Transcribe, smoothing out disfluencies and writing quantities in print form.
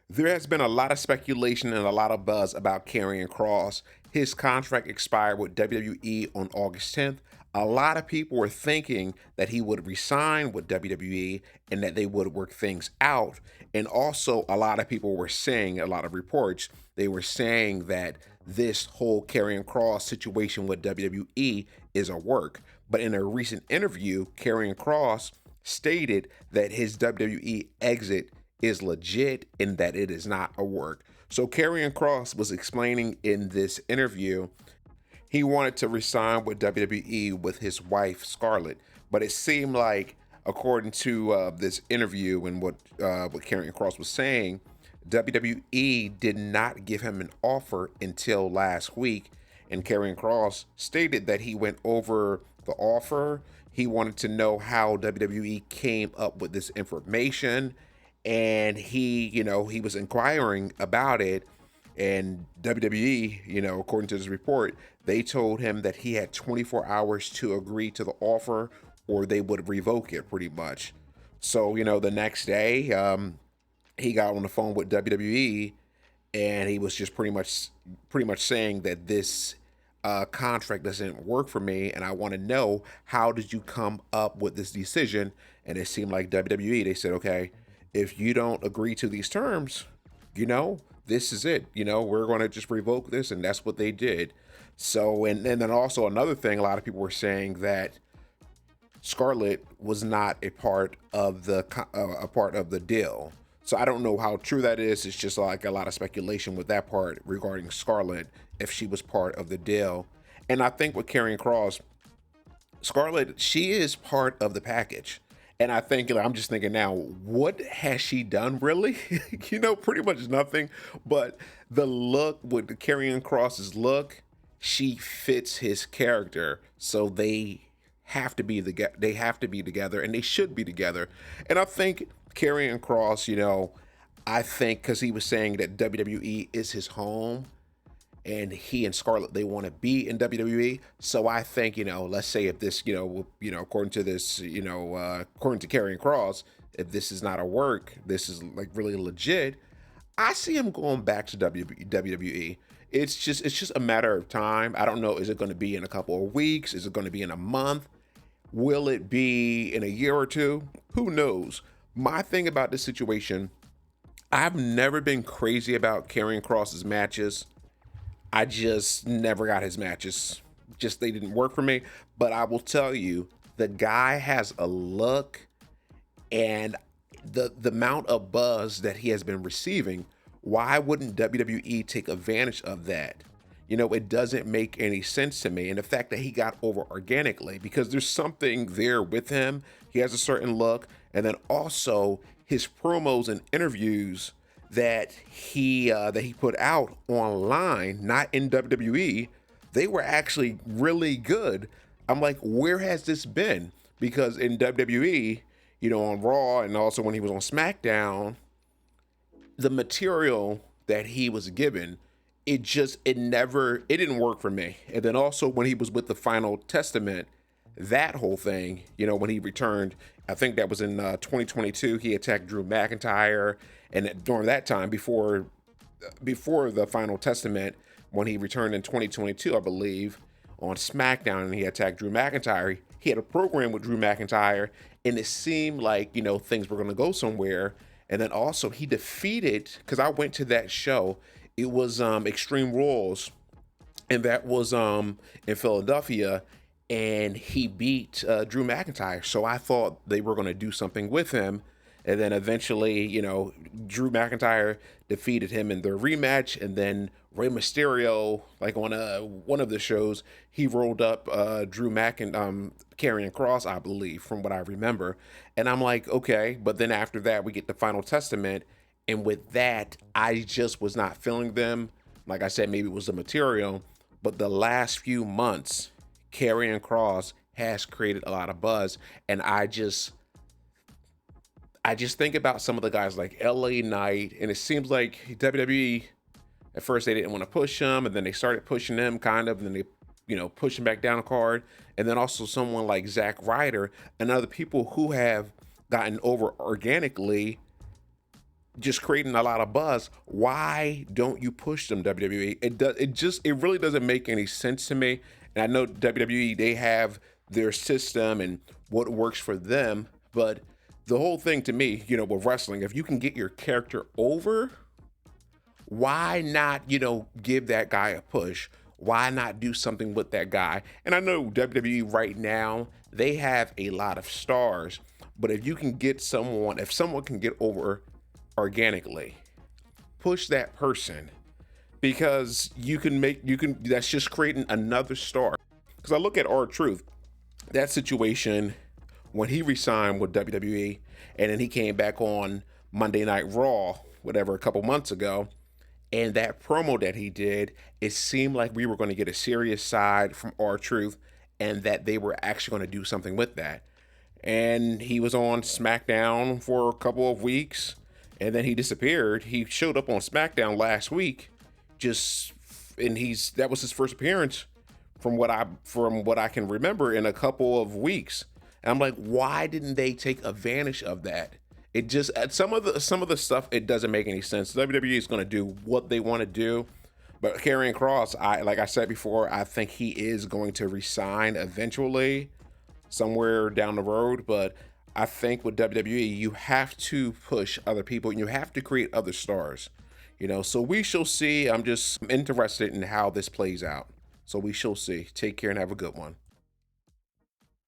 There has been a lot of speculation and a lot of buzz about Karrion Kross. His contract expired with WWE on August 10th. A lot of people were thinking that he would resign with WWE and that they would work things out. And also, a lot of people were saying, a lot of reports, they were saying that this whole Karrion Kross situation with WWE is a work. But in a recent interview, Karrion Kross stated that his WWE exit is legit and that it is not a work. So Karrion Kross was explaining in this interview he wanted to resign with WWE with his wife Scarlett, but it seemed like, according to this interview and what Karrion Kross was saying, WWE did not give him an offer until last week, and Karrion Kross stated that he went over the offer. He wanted to know how WWE came up with this information, and he was inquiring about it, and WWE, according to this report, they told him that he had 24 hours to agree to the offer or they would revoke it pretty much. So, the next day, he got on the phone with WWE and he was just pretty much saying that this contract doesn't work for me, and I want to know, how did you come up with this decision? And it seemed like WWE, they said, okay, if you don't agree to these terms, this is it. We're going to just revoke this, and that's what they did. So, and then also another thing, a lot of people were saying that Scarlett was not a part of the deal. So I don't know how true that is. It's just like a lot of speculation with that part regarding Scarlett, if she was part of the deal. And I think with Karrion Kross, Scarlett, she is part of the package. And I think, I'm just thinking now, what has she done really? Pretty much nothing. But the look, with the Karrion Kross's look, she fits his character. So they have to be together, and they should be together. And I think Karrion Kross, I think because he was saying that WWE is his home, and he and Scarlett, they want to be in WWE. So I think, let's say if this, according to this, according to Karrion Kross, if this is not a work, this is like really legit. I see him going back to WWE. It's just a matter of time. I don't know. Is it going to be in a couple of weeks? Is it going to be in a month? Will it be in a year or two? Who knows? My thing about this situation, I've never been crazy about Karrion Kross's matches. I just never got his matches. Just they didn't work for me. But I will tell you, the guy has a look, and the amount of buzz that he has been receiving. Why wouldn't WWE take advantage of that? It doesn't make any sense to me. And the fact that he got over organically, because there's something there with him. He has a certain look. And then also his promos and interviews that he put out online, not in WWE, they were actually really good. I'm like, where has this been? Because in WWE, on Raw, and also when he was on SmackDown, the material that he was given, it didn't work for me. And then also when he was with the Final Testament, that whole thing, when he returned, I think that was in 2022, he attacked Drew McIntyre. And during that time, before the Final Testament, when he returned in 2022, I believe, on SmackDown, and he attacked Drew McIntyre, he had a program with Drew McIntyre, and it seemed like, things were going to go somewhere. And then also he defeated, because I went to that show, it was Extreme Rules, and that was in Philadelphia, and he beat Drew McIntyre. So I thought they were going to do something with him, and then eventually, Drew McIntyre defeated him in their rematch, and then Rey Mysterio, like on one of the shows, he rolled up Drew Karrion Kross, I believe, from what I remember. And I'm like, okay, but then after that, we get the Final Testament, and with that, I just was not feeling them. Like I said, maybe it was the material, but the last few months, Karrion Kross has created a lot of buzz, and I just think about some of the guys like LA Knight, and it seems like WWE, at first they didn't want to push him, and then they started pushing him kind of, and then they, push him back down a card. And then also someone like Zack Ryder and other people who have gotten over organically. just creating a lot of buzz. Why don't you push them, WWE? It really doesn't make any sense to me. And I know WWE, they have their system and what works for them, but the whole thing to me, with wrestling, if you can get your character over, why not, give that guy a push? Why not do something with that guy? And I know WWE right now, they have a lot of stars, but if someone can get over organically, push that person, because that's just creating another star. Because I look at R-Truth, that situation when he resigned with WWE and then he came back on Monday Night Raw, whatever, a couple months ago, and that promo that he did, it seemed like we were going to get a serious side from R-Truth and that they were actually going to do something with that. And he was on SmackDown for a couple of weeks and then he disappeared. He showed up on SmackDown last week, just and that was his first appearance from what I can remember in a couple of weeks. And I'm like, why didn't they take advantage of that? It just some of the stuff, it doesn't make any sense. WWE is going to do what they want to do, but Karrion Kross, like I said before, I think he is going to resign eventually, somewhere down the road. But I think with WWE, you have to push other people and you have to create other stars. So we shall see. I'm just interested in how this plays out. So we shall see. Take care and have a good one.